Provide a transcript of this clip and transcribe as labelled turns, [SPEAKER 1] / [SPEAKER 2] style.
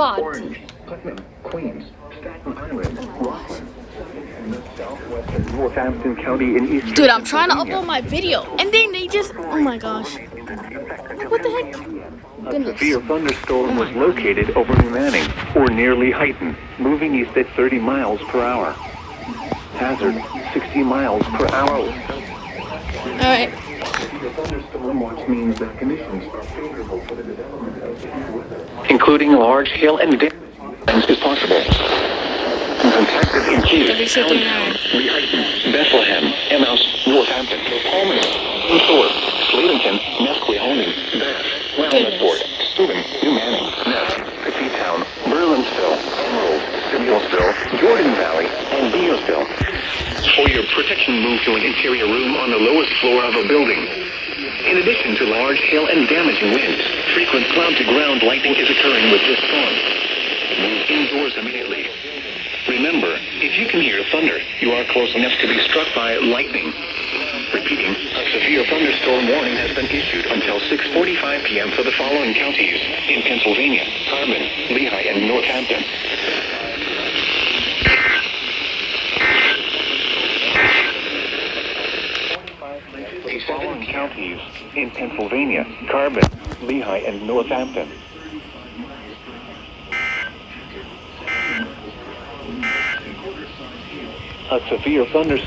[SPEAKER 1] God.
[SPEAKER 2] Orange, Putnam, Queens, Staten Island, Rockland, and the southwestern Northampton County in eastern
[SPEAKER 1] Dude, I'm trying to
[SPEAKER 2] Pennsylvania.
[SPEAKER 1] upload my video, and then they just, oh my gosh. Like, what the heck?
[SPEAKER 2] A
[SPEAKER 1] Goodness.
[SPEAKER 2] severe thunderstorm was located over Manning, or nearly heightened, moving east at 30 miles per hour. Hazard, 60 miles per hour.
[SPEAKER 1] Alright.
[SPEAKER 2] The thunderstorm watch means that conditions are favorable for the development of severe weather, including large hail and damage is possible. Contacted include Lehighton, Bethlehem, Emmaus, Northampton, Palmer, Thorpe, Slatington, Nesquehoning, Bath, Wellnessford, Steuben, New Manning, Ness, Petitown, Berlinsville, Emerald, Simulsville, Jordan Valley, and Bealsville. For your protection, move to an interior room on the lowest floor of a building. In addition to large hail and damaging winds, frequent cloud-to-ground lightning is occurring with this storm. Move indoors immediately. Remember, if you can hear thunder, you are close enough to be struck by lightning. Repeating, a severe thunderstorm warning has been issued until 6:45 p.m. for the following counties in Pennsylvania: Carbon, Lehigh, and Northampton. The following counties in Pennsylvania: Carbon, Lehigh, and Northampton. A severe thunderstorm